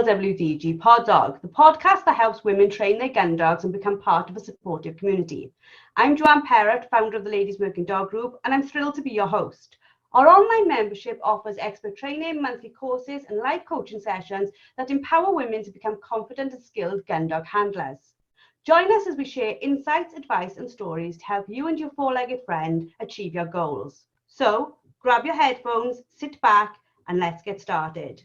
LWDG Pod Dog, the podcast that helps women train their gun dogs and become part of a supportive community. I'm Joanne Perrott, founder of the Ladies Working Dog Group, and I'm thrilled to be your host. Our online membership offers expert training, monthly courses, and live coaching sessions that empower women to become confident and skilled gun dog handlers. Join us as we share insights, advice, and stories to help you and your four-legged friend achieve your goals. So, grab your headphones, sit back, and let's get started.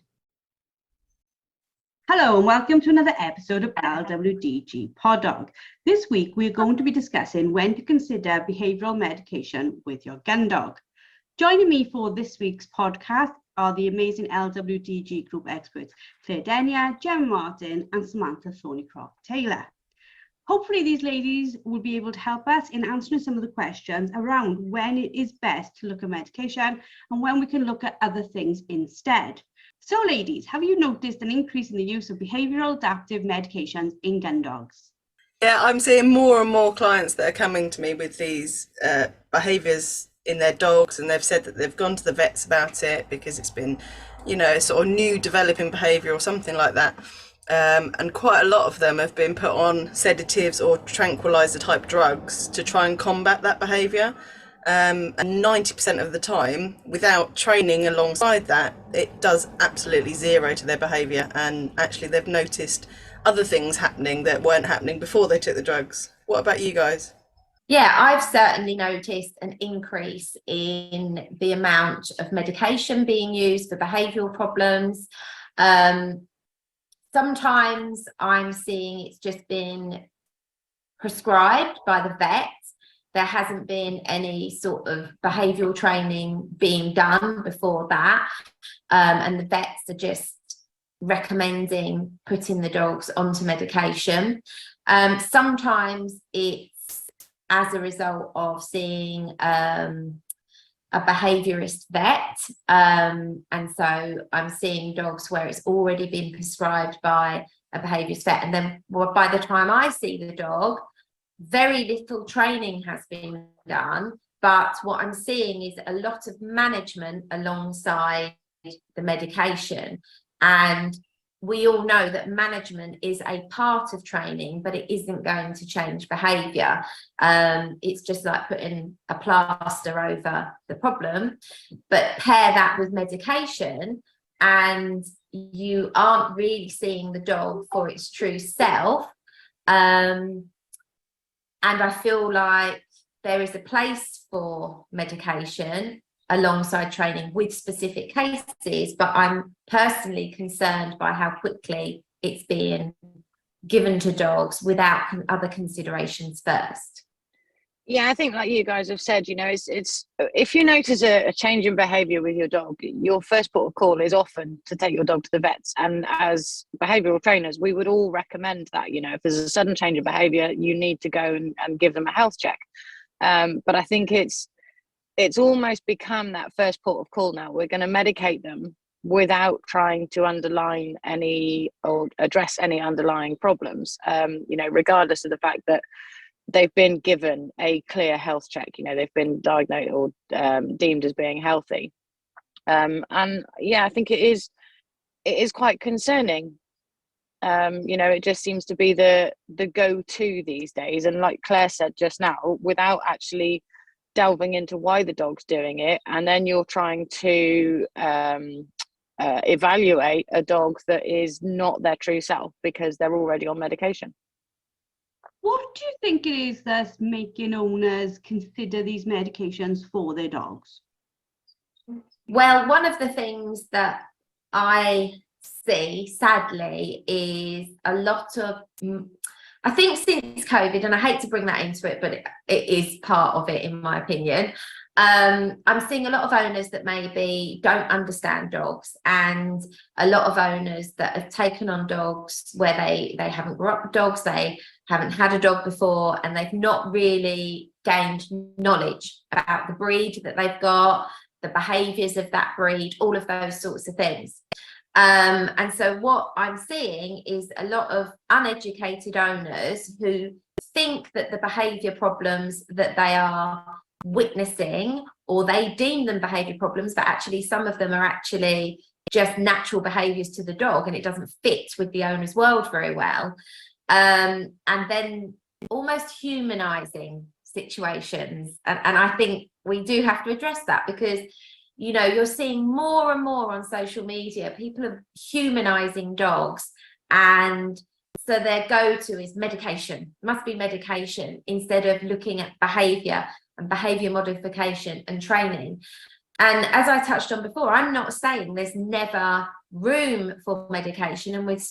Hello and welcome to another episode of LWDG Pod Dog. This week we're going to be discussing when to consider behavioural medication with your gun dog. Joining me for this week's podcast are the amazing LWDG group experts Claire Denia, Jemma Martin and Samantha Thorneycroft-Taylor. Hopefully these ladies will be able to help us in answering some of the questions around when it is best to look at medication and when we can look at other things instead. So ladies, have you noticed an increase in the use of behavioural adaptive medications in gun dogs? Yeah, I'm seeing more and more clients that are coming to me with these behaviours in their dogs, and they've said that they've gone to the vets about it because it's been, a sort of new developing behaviour or something like that. And quite a lot of them have been put on sedatives or tranquilizer type drugs to try and combat that behaviour. And 90% of the time, without training alongside that, it does absolutely zero to their behaviour. And actually they've noticed other things happening that weren't happening before they took the drugs. What about you guys? Yeah, I've certainly noticed an increase in the amount of medication being used for behavioural problems. Sometimes I'm seeing it's just been prescribed by the vet. There hasn't been any sort of behavioural training being done before that. And the vets are just recommending putting the dogs onto medication. Sometimes it's as a result of seeing a behaviourist vet, and so I'm seeing dogs where it's already been prescribed by a behaviourist vet, and then by the time I see the dog, very little training has been done, but what I'm seeing is a lot of management alongside the medication. And we all know that management is a part of training, but it isn't going to change behaviour. It's just like putting a plaster over the problem, but pair that with medication and you aren't really seeing the dog for its true self. And I feel like there is a place for medication alongside training with specific cases, but I'm personally concerned by how quickly it's being given to dogs without other considerations first. Yeah, I think like you guys have said, it's if you notice a change in behaviour with your dog, your first port of call is often to take your dog to the vets. And as behavioural trainers, we would all recommend that, if there's a sudden change in behaviour, you need to go and give them a health check. But I think it's almost become that first port of call now. We're going to medicate them without trying to underline any or address any underlying problems, regardless of the fact that they've been given a clear health check, they've been diagnosed or deemed as being healthy. And yeah, I think it is quite concerning. It just seems to be the go-to these days. And like Claire said just now, without actually delving into why the dog's doing it, and then you're trying to evaluate a dog that is not their true self because they're already on medication. What do you think it is that's making owners consider these medications for their dogs? Well, one of the things that I see, sadly, is a lot of, I think since COVID, and I hate to bring that into it, but it is part of it in my opinion, I'm seeing a lot of owners that maybe don't understand dogs, and a lot of owners that have taken on dogs where they haven't brought up dogs, they haven't had a dog before, and they've not really gained knowledge about the breed that they've got, the behaviours of that breed, all of those sorts of things. And so what I'm seeing is a lot of uneducated owners who think that the behaviour problems that they are witnessing, or they deem them behaviour problems, but actually some of them are actually just natural behaviours to the dog, and it doesn't fit with the owner's world very well. And then almost humanising situations. And I think we do have to address that, because, you know, you're seeing more and more on social media, people are humanising dogs, and so their go-to is medication, must be medication, instead of looking at behaviour and behaviour modification and training. And as I touched on before, I'm not saying there's never room for medication and with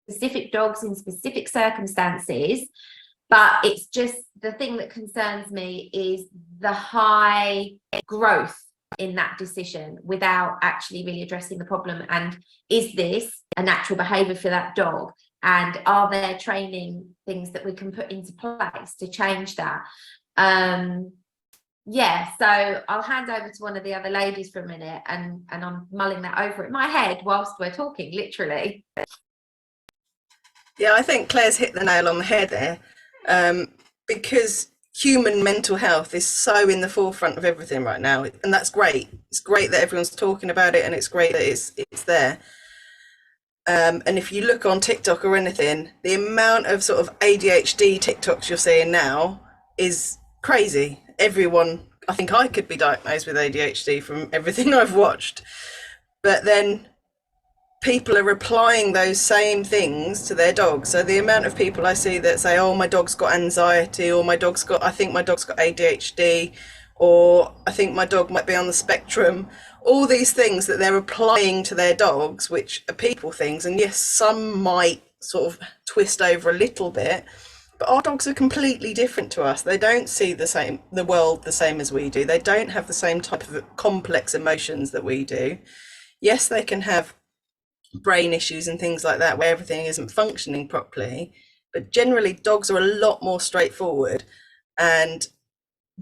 specific dogs in specific circumstances, but it's just the thing that concerns me is the high growth in that decision without actually really addressing the problem. And is this a natural behaviour for that dog? And are there training things that we can put into place to change that? Yeah, so I'll hand over to one of the other ladies for a minute, and I'm mulling that over in my head whilst we're talking, literally. Yeah, I think Claire's hit the nail on the head there, because human mental health is so in the forefront of everything right now, and that's great. It's great that everyone's talking about it, and it's great that it's there. And if you look on TikTok or anything, the amount of sort of ADHD TikToks you're seeing now is crazy. Everyone, I think I could be diagnosed with ADHD from everything I've watched. But then people are applying those same things to their dogs. So the amount of people I see that say, oh, my dog's got anxiety, or I think my dog's got ADHD, or I think my dog might be on the spectrum, all these things that they're applying to their dogs, which are people things. And yes, some might sort of twist over a little bit, but our dogs are completely different to us. They don't see the world the same as we do. They don't have the same type of complex emotions that we do. Yes, they can have brain issues and things like that where everything isn't functioning properly, but generally dogs are a lot more straightforward, and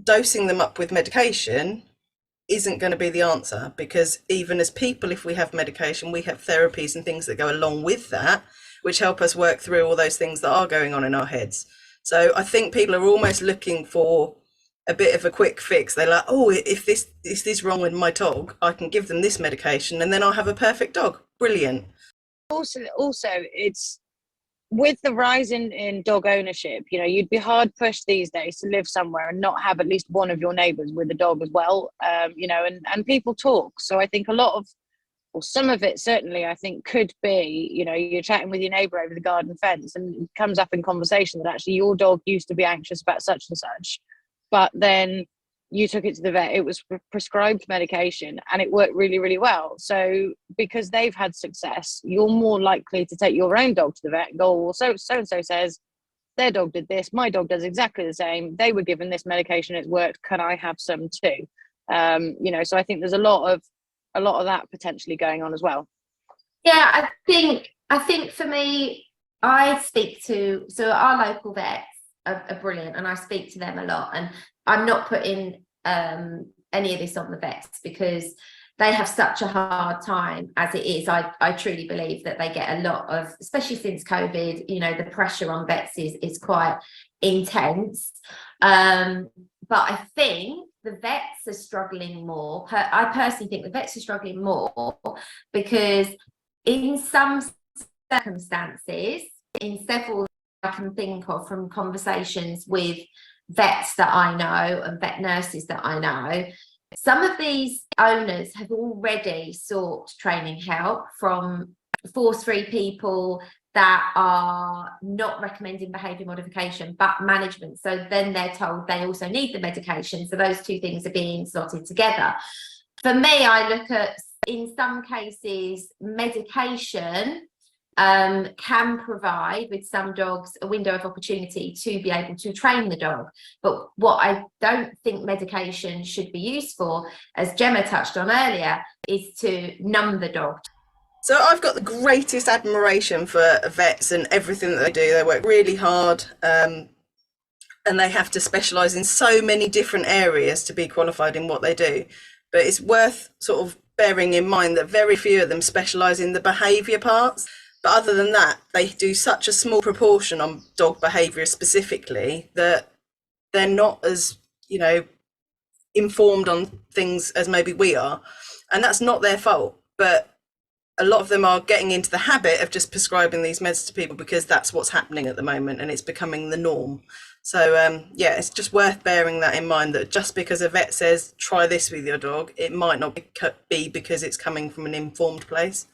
dosing them up with medication isn't going to be the answer, because even as people, if we have medication, we have therapies and things that go along with that, which help us work through all those things that are going on in our heads. So I think people are almost looking for a bit of a quick fix. They're like, oh, if this is wrong with my dog, I can give them this medication and then I'll have a perfect dog. Brilliant. Also, it's with the rise in dog ownership, you know, you'd be hard pushed these days to live somewhere and not have at least one of your neighbours with a dog as well. You know, and people talk. So I think a lot of, or some of it certainly, I think could be, you know, you're chatting with your neighbour over the garden fence and it comes up in conversation that actually your dog used to be anxious about such and such, but then you took it to the vet, it was prescribed medication and it worked really, really well. So because they've had success, you're more likely to take your own dog to the vet and go, well, so-and-so says their dog did this, my dog does exactly the same, they were given this medication, it's worked, can I have some too? You know, so I think there's a lot of that potentially going on as well. Yeah, I think for me, I speak to, so our local vets are brilliant and I speak to them a lot, and I'm not putting any of this on the vets because they have such a hard time as it is. I truly believe that they get a lot of, especially since COVID, you know, the pressure on vets is quite intense. But I think the vets are struggling more. I personally think the vets are struggling more because in some circumstances, in several I can think of from conversations with vets that I know and vet nurses that I know, some of these owners have already sought training help from force-free people that are not recommending behaviour modification but management. So then they're told they also need the medication. So those two things are being slotted together. For me, I look at, in some cases, medication can provide with some dogs a window of opportunity to be able to train the dog. But what I don't think medication should be used for, as Jemma touched on earlier, is to numb the dog. So I've got the greatest admiration for vets and everything that they do. They work really hard, and they have to specialise in so many different areas to be qualified in what they do. But it's worth sort of bearing in mind that very few of them specialise in the behaviour parts. But other than that, they do such a small proportion on dog behaviour specifically that they're not as, you know, informed on things as maybe we are. And that's not their fault. But a lot of them are getting into the habit of just prescribing these meds to people because that's what's happening at the moment and it's becoming the norm. So yeah, it's just worth bearing that in mind, that just because a vet says try this with your dog, it might not be because it's coming from an informed place.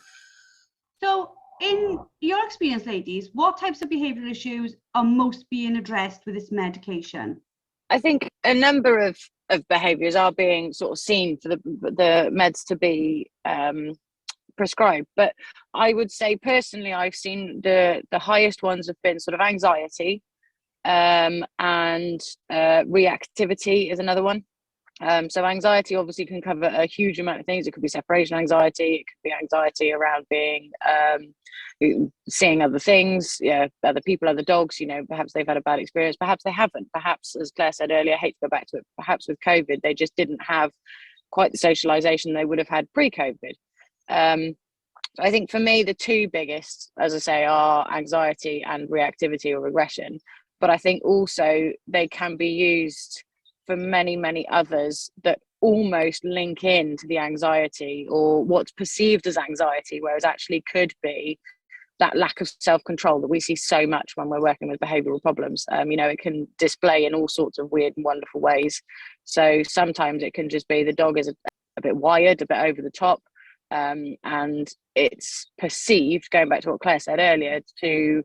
So in your experience, ladies, what types of behavioural issues are most being addressed with this medication? I think a number of behaviours are being sort of seen for the meds to be prescribed, but I would say personally I've seen the highest ones have been sort of anxiety, and reactivity is another one. So anxiety obviously can cover a huge amount of things. It could be separation anxiety, it could be anxiety around being seeing other things, other people, other dogs, perhaps they've had a bad experience, perhaps they haven't, perhaps, as Claire said earlier, I hate to go back to it, perhaps with COVID they just didn't have quite the socialization they would have had pre-COVID. I think for me the two biggest, as I say, are anxiety and reactivity or regression, but I think also they can be used for many others that almost link in to the anxiety or what's perceived as anxiety, whereas actually could be that lack of self-control that we see so much when we're working with behavioural problems. It can display in all sorts of weird and wonderful ways. So sometimes it can just be the dog is a bit wired, a bit over the top, and it's perceived, going back to what Claire said earlier, to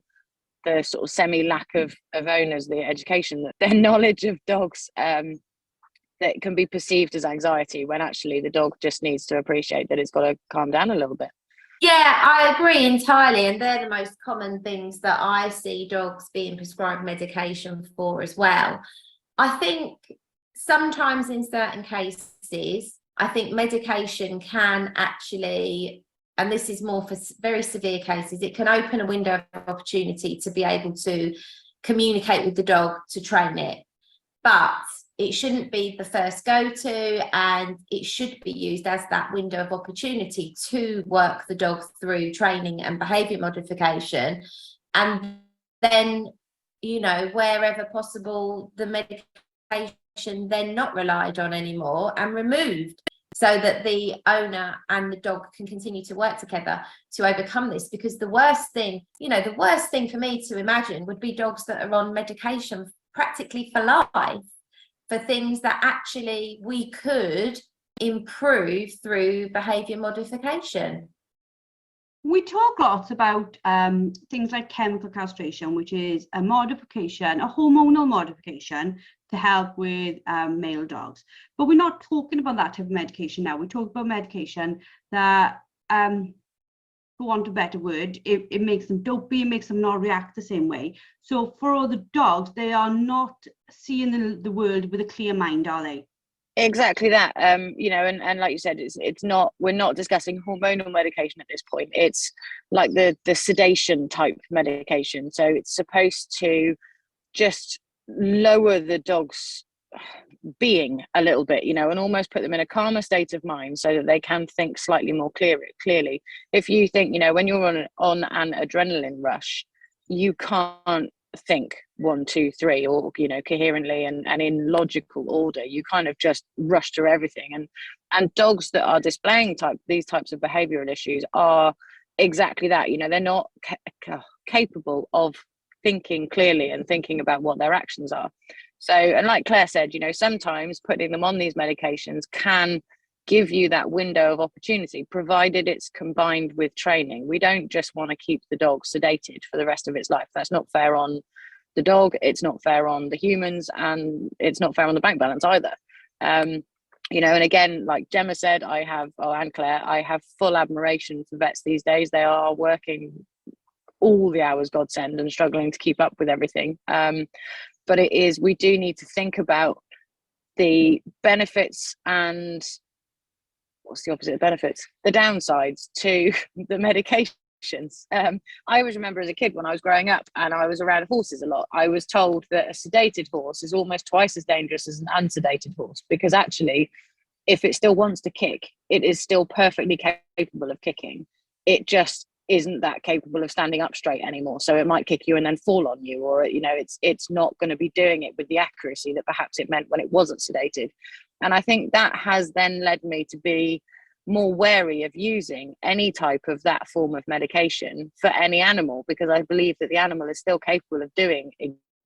the sort of semi-lack of owners, the education, that their knowledge of dogs, that can be perceived as anxiety when actually the dog just needs to appreciate that it's got to calm down a little bit. Yeah, I agree entirely. And they're the most common things that I see dogs being prescribed medication for as well. I think sometimes in certain cases, I think medication can actually, and this is more for very severe cases, it can open a window of opportunity to be able to communicate with the dog to train it. But it shouldn't be the first go-to, and it should be used as that window of opportunity to work the dog through training and behaviour modification. And then, wherever possible, the medication then not relied on anymore and removed, so that the owner and the dog can continue to work together to overcome this. Because the worst thing for me to imagine would be dogs that are on medication practically for life, for things that actually we could improve through behaviour modification. We talk lots about things like chemical castration, which is a hormonal modification to help with male dogs. But we're not talking about that type of medication now. We talk about medication that, for want of a better word, it makes them dopey, it makes them not react the same way. So for all the dogs, they are not seeing the world with a clear mind, are they? Exactly that. And like you said, we're not discussing hormonal medication at this point. It's like the sedation type medication. So it's supposed to just lower the dog's being a little bit, and almost put them in a calmer state of mind so that they can think slightly more clearly. If you think, when you're on an adrenaline rush, you can't think 1, 2, 3 or coherently and in logical order. You kind of just rush through everything, and dogs that are displaying these types of behavioral issues are exactly that. They're not capable of thinking clearly and thinking about what their actions are. So, and like Claire said, sometimes putting them on these medications can give you that window of opportunity, provided it's combined with training. We don't just want to keep the dog sedated for the rest of its life. That's not fair on the dog, it's not fair on the humans, and it's not fair on the bank balance either. And again, like Jemma said, and Claire, I have full admiration for vets these days. They are working all the hours God send and struggling to keep up with everything. But we do need to think about the benefits and what's the opposite of benefits? The downsides to the medications. I always remember as a kid when I was growing up and I was around horses a lot, I was told that a sedated horse is almost twice as dangerous as an unsedated horse, because actually, if it still wants to kick, it is still perfectly capable of kicking. It just isn't that capable of standing up straight anymore. So it might kick you and then fall on you, or it's not going to be doing it with the accuracy that perhaps it meant when it wasn't sedated. And I think that has then led me to be more wary of using any type of that form of medication for any animal, because I believe that the animal is still capable of doing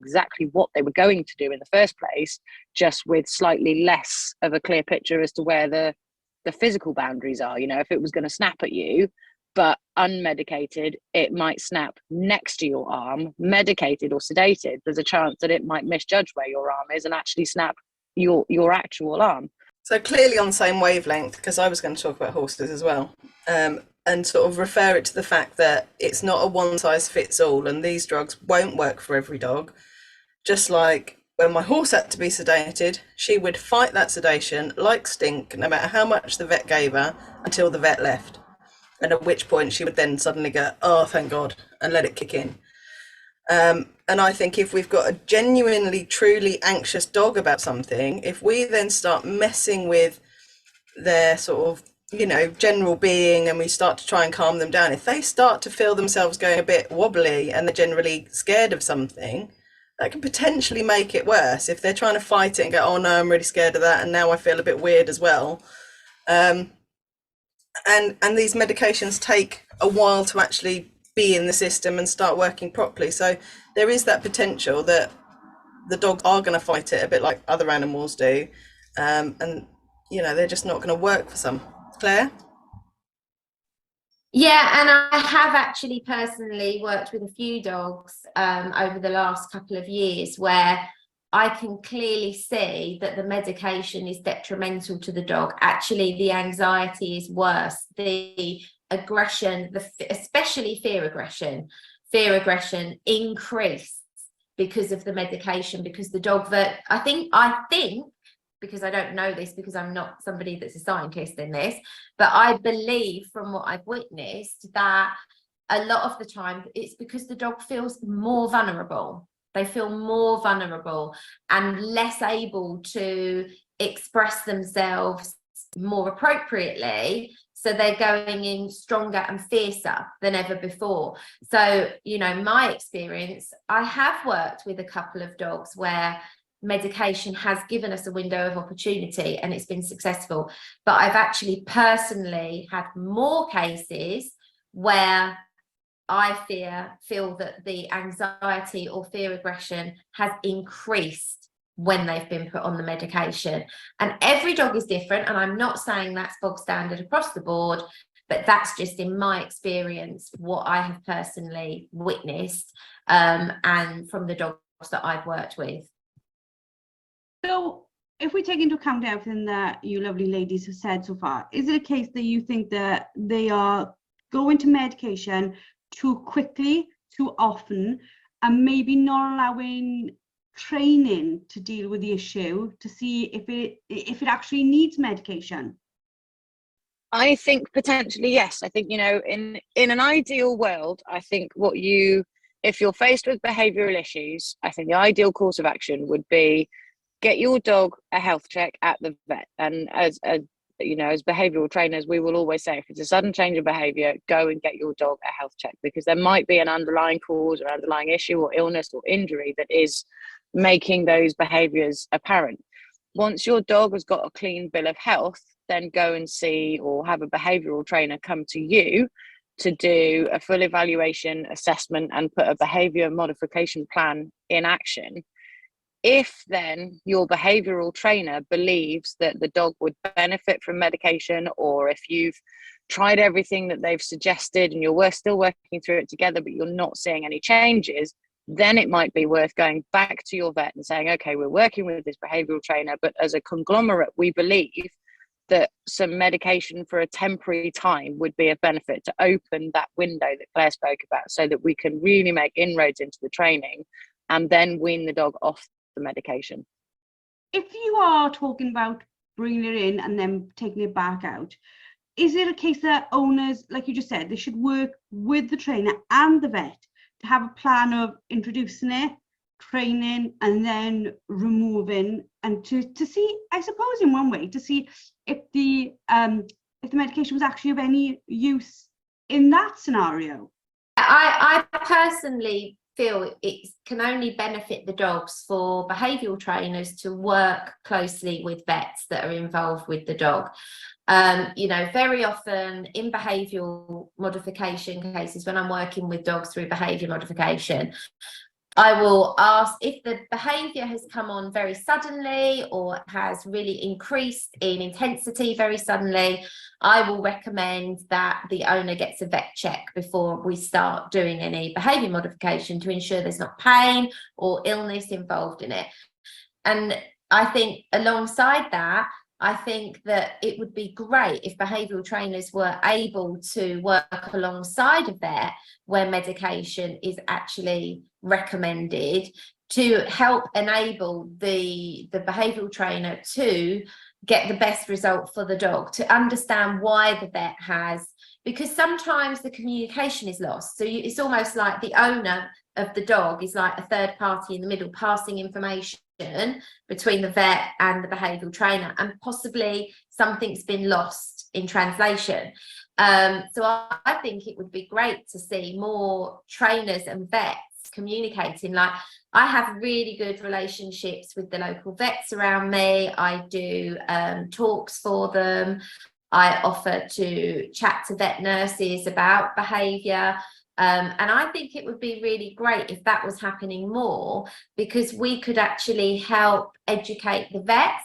exactly what they were going to do in the first place, just with slightly less of a clear picture as to where the physical boundaries are. You know, if it was going to snap at you but unmedicated, it might snap next to your arm. Medicated or sedated, there's a chance that it might misjudge where your arm is and actually snap your actual arm. So clearly on the same wavelength, because I was going to talk about horses as well, and sort of refer it to the fact that it's not a one size fits all, and these drugs won't work for every dog. Just like when my horse had to be sedated, she would fight that sedation like stink, no matter how much the vet gave her, until the vet left. And at which point she would then suddenly go, oh, thank God, and let it kick in. And I think if we've got a genuinely, truly anxious dog about something, if we then start messing with their sort of, you know, general being, and we start to try and calm them down, if they start to feel themselves going a bit wobbly and they're generally scared of something, that can potentially make it worse. If they're trying to fight it and go, oh no, I'm really scared of that, and now I feel a bit weird as well. And these medications take a while to actually be in the system and start working properly. So there is that potential that the dogs are going to fight it a bit like other animals do. And, you know, they're just not going to work for some. Claire? Yeah, and I have actually personally worked with a few dogs over the last couple of years where I can clearly see that the medication is detrimental to the dog. Actually, the anxiety is worse. The aggression, especially fear aggression increase because of the medication, because the dog I think, because I don't know this because I'm not somebody that's a scientist in this, but I believe from what I've witnessed that a lot of the time it's because the dog feels more vulnerable. They feel more vulnerable and less able to express themselves more appropriately. So they're going in stronger and fiercer than ever before. So, you know, my experience, I have worked with a couple of dogs where medication has given us a window of opportunity and it's been successful. But I've actually personally had more cases where I feel that the anxiety or fear aggression has increased when they've been put on the medication. And every dog is different, and I'm not saying that's bog standard across the board, but that's just in my experience what I have personally witnessed and from the dogs that I've worked with. So if we take into account everything that you lovely ladies have said so far, is it a case that you think that they are going to medication too quickly, too often, and maybe not allowing training to deal with the issue to see if it actually needs medication? I think potentially yes. I think, you know, in an ideal world, I think if you're faced with behavioural issues, I think the ideal course of action would be get your dog a health check at the vet. And as you know, as behavioural trainers, we will always say if it's a sudden change of behaviour, go and get your dog a health check, because there might be an underlying cause or underlying issue or illness or injury that is making those behaviours apparent. Once your dog has got a clean bill of health, then go and see or have a behavioural trainer come to you to do a full evaluation, assessment, and put a behaviour modification plan in action. If then your behavioural trainer believes that the dog would benefit from medication, or if you've tried everything that they've suggested and you're still working through it together, but you're not seeing any changes, then it might be worth going back to your vet and saying, okay, we're working with this behavioural trainer, but as a conglomerate, we believe that some medication for a temporary time would be of benefit to open that window that Claire spoke about, so that we can really make inroads into the training and then wean the dog off the medication. If you are talking about bringing it in and then taking it back out, is it a case that owners, like you just said, they should work with the trainer and the vet to have a plan of introducing it, training, and then removing, and to see, I suppose in one way, to see if the medication was actually of any use in that scenario? I personally feel it can only benefit the dogs for behavioural trainers to work closely with vets that are involved with the dog. You know, very often in behavioural modification cases, when I'm working with dogs through behaviour modification, I will ask if the behaviour has come on very suddenly or has really increased in intensity very suddenly. I will recommend that the owner gets a vet check before we start doing any behaviour modification to ensure there's not pain or illness involved in it. And I think alongside that, I think that it would be great if behavioural trainers were able to work alongside a vet where medication is actually recommended to help enable the behavioural trainer to get the best result for the dog, to understand why the vet has, because sometimes the communication is lost. So it's almost like the owner of the dog is like a third party in the middle, passing information between the vet and the behavioural trainer, and possibly something's been lost in translation. So I think it would be great to see more trainers and vets communicating. Like, I have really good relationships with the local vets around me. I do talks for them. I offer to chat to vet nurses about behaviour. And I think it would be really great if that was happening more, because we could actually help educate the vets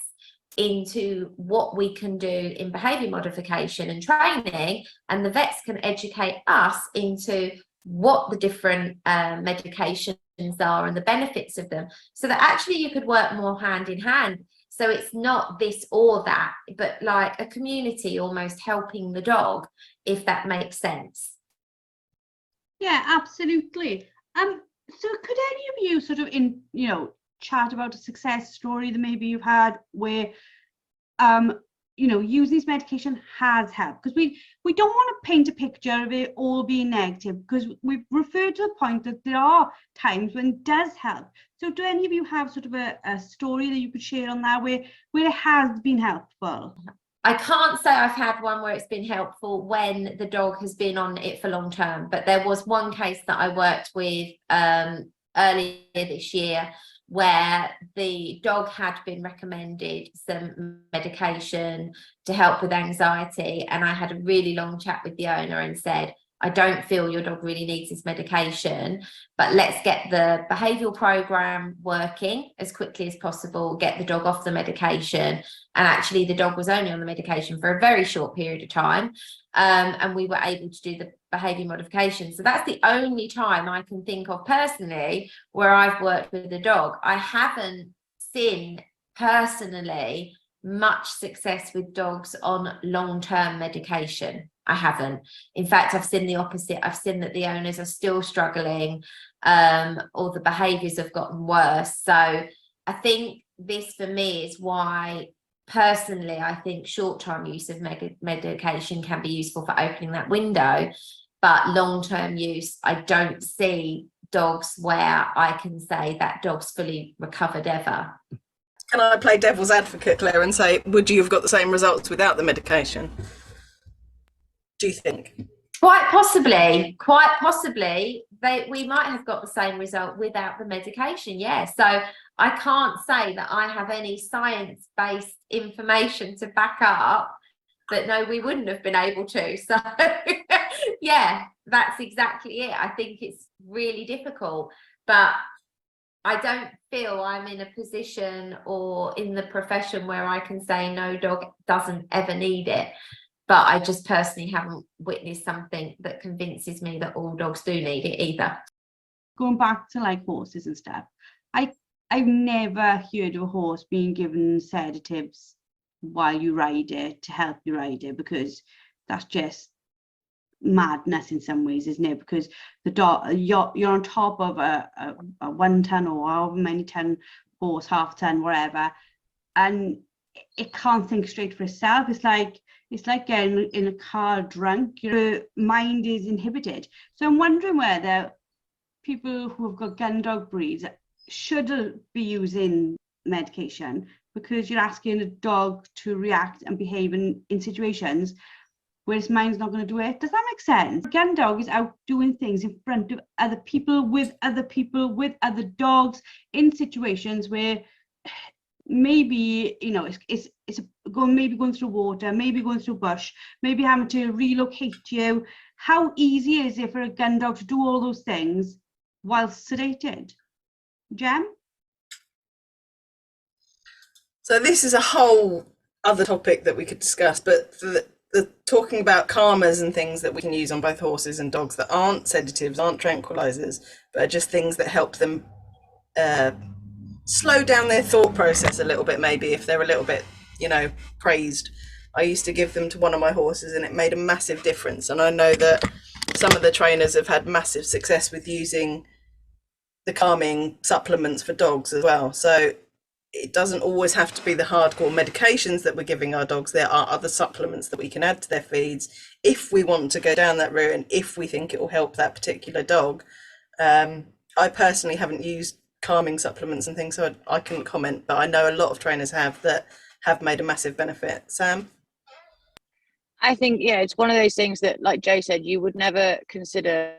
into what we can do in behaviour modification and training, and the vets can educate us into what the different medications are and the benefits of them, so that actually you could work more hand in hand. So it's not this or that, but like a community almost helping the dog, if that makes sense. Yeah, absolutely. So could any of you sort of chat about a success story that maybe you've had where using this medication has helped? Because we don't want to paint a picture of it all being negative, because we've referred to the point that there are times when it does help. So do any of you have sort of a story that you could share on that where it has been helpful? I can't say I've had one where it's been helpful when the dog has been on it for long term, but there was one case that I worked with earlier this year where the dog had been recommended some medication to help with anxiety, and I had a really long chat with the owner and said, I don't feel your dog really needs this medication, but let's get the behavioural program working as quickly as possible, get the dog off the medication. And actually the dog was only on the medication for a very short period of time, and we were able to do the behaviour modification. So that's the only time I can think of personally where I've worked with a dog. I haven't seen personally much success with dogs on long-term medication. I haven't. In fact, I've seen the opposite. I've seen that the owners are still struggling, or the behaviours have gotten worse. So I think this for me is why personally I think short-term use of medication can be useful for opening that window, but long-term use, I don't see dogs where I can say that dog's fully recovered ever. Can I play devil's advocate, Claire, and say, would you have got the same results without the medication? Do you think? Quite possibly, we might have got the same result without the medication. Yeah, so I can't say that I have any science-based information to back up that no, we wouldn't have been able to. So yeah, that's exactly it. I think it's really difficult, but I don't feel I'm in a position or in the profession where I can say no, dog doesn't ever need it. But I just personally haven't witnessed something that convinces me that all dogs do need it either. Going back to like horses and stuff, I've never heard of a horse being given sedatives while you ride it to help you ride it, because that's just madness in some ways, isn't it? Because the dog, you're on top of a 1 ton or however many ton horse, half ton, whatever, and it can't think straight for itself. It's like getting in a car drunk. Your mind is inhibited. So I'm wondering whether people who have got gun dog breeds should be using medication, because you're asking a dog to react and behave in situations where its mind's not going to do it. Does that make sense? A gun dog is out doing things in front of other people, with other dogs, in situations where maybe, you know, it's going through water, maybe going through bush, maybe having to relocate you. How easy is it for a gun dog to do all those things while sedated? Jem? So this is a whole other topic that we could discuss, but the talking about calmers and things that we can use on both horses and dogs that aren't sedatives, aren't tranquilizers, but are just things that help them slow down their thought process a little bit, maybe if they're a little bit, you know, crazed. I used to give them to one of my horses and it made a massive difference. And I know that some of the trainers have had massive success with using the calming supplements for dogs as well. So it doesn't always have to be the hardcore medications that we're giving our dogs. There are other supplements that we can add to their feeds if we want to go down that route and if we think it will help that particular dog. I personally haven't used calming supplements and things, so I couldn't comment, but I know a lot of trainers have made a massive benefit. Sam? I think, yeah, it's one of those things that, like Joe said, you would never consider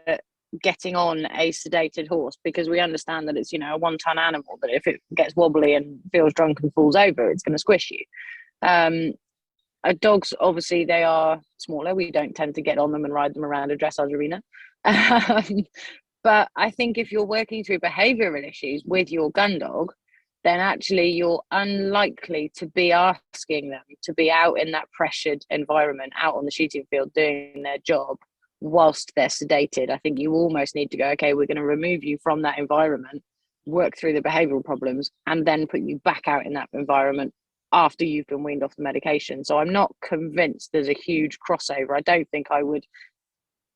getting on a sedated horse, because we understand that it's, you know, a 1-ton animal, that if it gets wobbly and feels drunk and falls over, it's going to squish you. Dogs, obviously, they are smaller. We don't tend to get on them and ride them around a dressage arena. But I think if you're working through behavioural issues with your gun dog, then actually you're unlikely to be asking them to be out in that pressured environment, out on the shooting field doing their job whilst they're sedated. I think you almost need to go, okay, we're going to remove you from that environment, work through the behavioural problems, and then put you back out in that environment after you've been weaned off the medication. So I'm not convinced there's a huge crossover. I don't think I would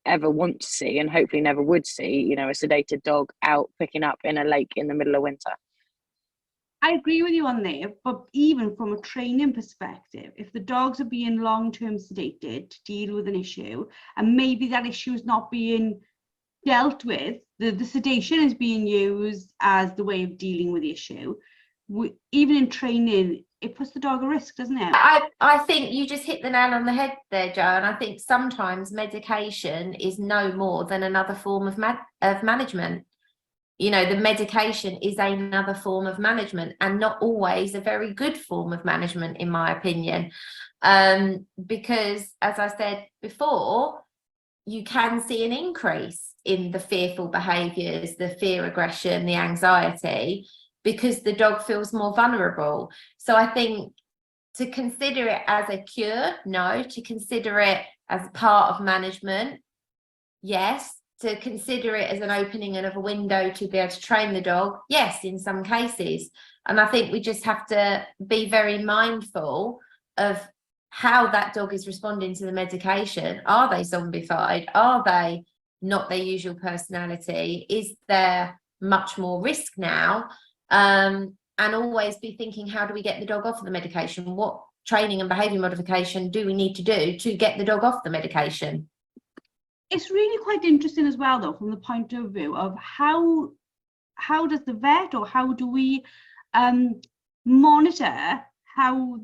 ever want to see, and hopefully never would see, you know, a sedated dog out picking up in a lake in the middle of winter. I agree with you on there, but even from a training perspective, if the dogs are being long-term sedated to deal with an issue, and maybe that issue is not being dealt with, the sedation is being used as the way of dealing with the issue, even in training, it puts the dog at risk, doesn't it? I think you just hit the nail on the head there, Joe, and I think sometimes medication is no more than another form of management. You know, the medication is another form of management, and not always a very good form of management, in my opinion. Because, as I said before, you can see an increase in the fearful behaviours, the fear aggression, the anxiety, because the dog feels more vulnerable. So I think to consider it as a cure, no. To consider it as part of management, yes. To consider it as an opening of a window to be able to train the dog, yes, in some cases. And I think we just have to be very mindful of how that dog is responding to the medication. Are they zombified? Are they not their usual personality? Is there much more risk now? And always be thinking, how do we get the dog off of the medication? What training and behaviour modification do we need to do to get the dog off the medication? It's really quite interesting as well, though, from the point of view of how does the vet, or how do we monitor how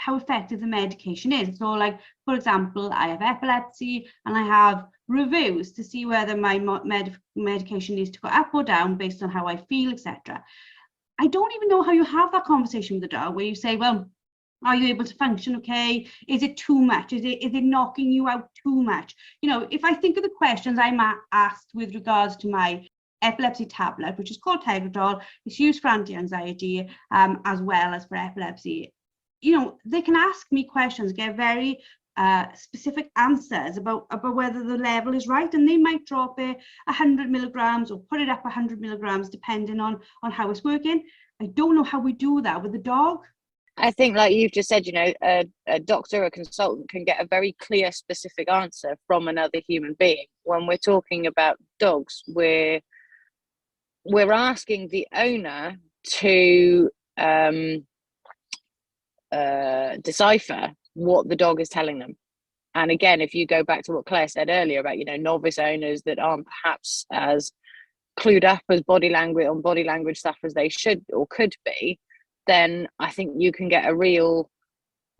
effective the medication is. So, like, for example, I have epilepsy and I have reviews to see whether my medication needs to go up or down based on how I feel, etc. I don't even know how you have that conversation with the dog, where you say, well, are you able to function okay? Is it too much? Is it knocking you out too much? You know, if I think of the questions I'm asked with regards to my epilepsy tablet, which is called Tegretol, it's used for anti-anxiety as well as for epilepsy. You know, they can ask me questions, get very specific answers about whether the level is right, and they might drop it 100 milligrams or put it up 100 milligrams depending on how it's working. I don't know how we do that with the dog. I think, like you've just said, you know, a doctor, a consultant can get a very clear, specific answer from another human being. When we're talking about dogs, we're asking the owner to decipher what the dog is telling them. And again, if you go back to what Claire said earlier about, you know, novice owners that aren't perhaps as clued up as body language stuff as they should or could be, then I think you can get a real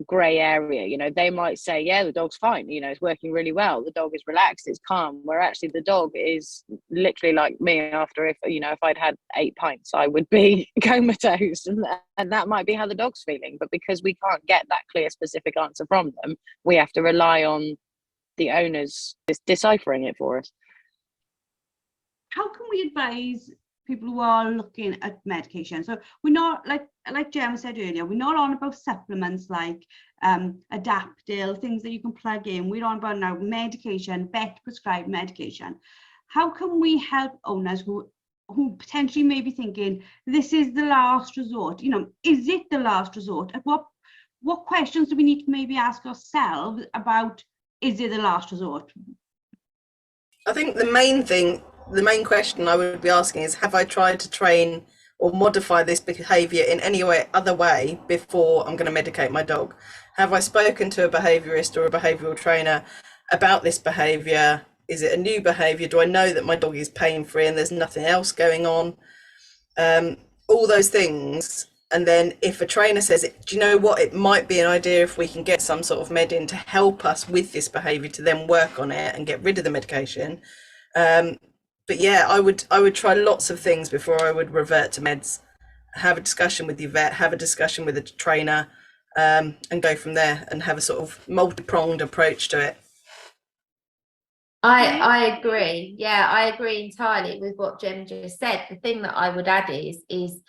grey area. You know, they might say, yeah, the dog's fine, you know, it's working really well, the dog is relaxed, it's calm, where actually the dog is literally like me after, if I'd had 8 pints, I would be comatose, and that might be how the dog's feeling. But because we can't get that clear specific answer from them, we have to rely on the owners deciphering it for us. How can we advise people who are looking at medication? So we're not, like Jemma said earlier, we're not on about supplements like Adaptil, things that you can plug in. We're on about now medication, vet prescribed medication. How can we help owners who potentially may be thinking, this is the last resort? You know, is it the last resort? What questions do we need to maybe ask ourselves about, is it the last resort? I think the main question I would be asking is, have I tried to train or modify this behaviour in any other way before I'm going to medicate my dog? Have I spoken to a behaviourist or a behavioural trainer about this behaviour? Is it a new behaviour? Do I know that my dog is pain-free and there's nothing else going on? All those things. And then if a trainer says, do you know what, it might be an idea if we can get some sort of med in to help us with this behaviour, to then work on it and get rid of the medication. But yeah, I would try lots of things before I would revert to meds. Have a discussion with your vet, have a discussion with a trainer, and go from there, and have a sort of multi-pronged approach to it. I agree. Yeah, I agree entirely with what Jem just said. The thing that I would add is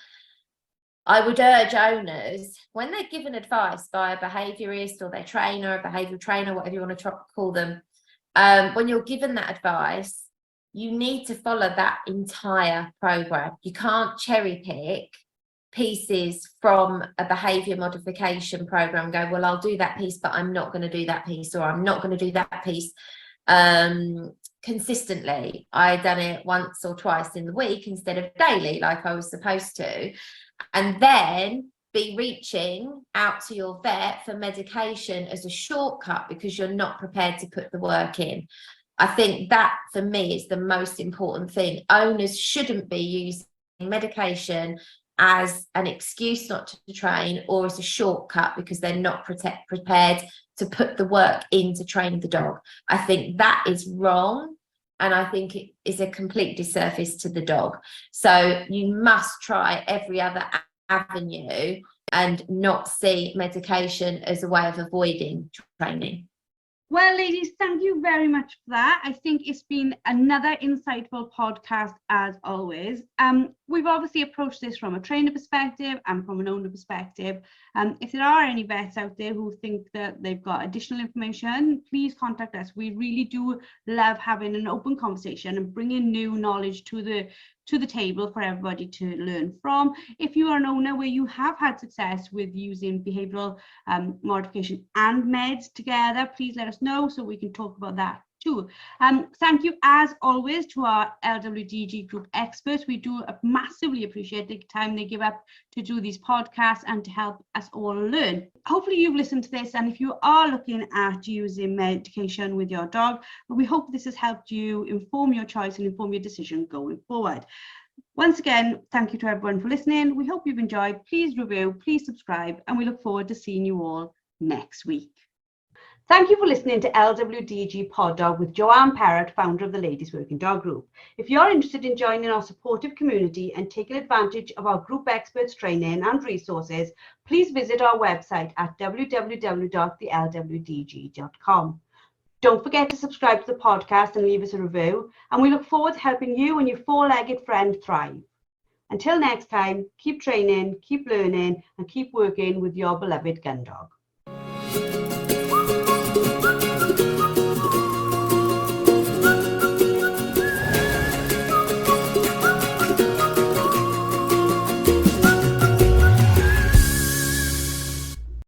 I would urge owners, when they're given advice by a behaviourist or their trainer, a behavioural trainer, whatever you want to call them, when you're given that advice, you need to follow that entire program. You can't cherry pick pieces from a behaviour modification program and go, well, I'll do that piece, but I'm not going to do that piece, or I'm not going to do that piece consistently. I done it once or twice in the week instead of daily, like I was supposed to, and then be reaching out to your vet for medication as a shortcut because you're not prepared to put the work in. I think that, for me, is the most important thing. Owners shouldn't be using medication as an excuse not to train, or as a shortcut because they're not prepared to put the work into training the dog. I think that is wrong, and I think it is a complete disservice to the dog. So you must try every other avenue and not see medication as a way of avoiding training. Well, ladies, thank you very much for that. I think it's been another insightful podcast, as always. We've obviously approached this from a trainer perspective and from an owner perspective. If there are any vets out there who think that they've got additional information, please contact us. We really do love having an open conversation and bringing new knowledge to the table for everybody to learn from. If you are an owner where you have had success with using behavioural modification and meds together, please let us know so we can talk about that too. Thank you, as always, to our LWDG group experts. We do massively appreciate the time they give up to do these podcasts and to help us all learn. Hopefully you've listened to this, and if you are looking at using medication with your dog, we hope this has helped you inform your choice and inform your decision going forward. Once again, thank you to everyone for listening. We hope you've enjoyed. Please review, please subscribe, and we look forward to seeing you all next week. Thank you for listening to LWDG Pod Dog with Joanne Parrott, founder of the Ladies Working Dog Group. If you're interested in joining our supportive community and taking advantage of our group experts training and resources, please visit our website at www.thelwdg.com. Don't forget to subscribe to the podcast and leave us a review, and we look forward to helping you and your four-legged friend thrive. Until next time, keep training, keep learning, and keep working with your beloved gun dog.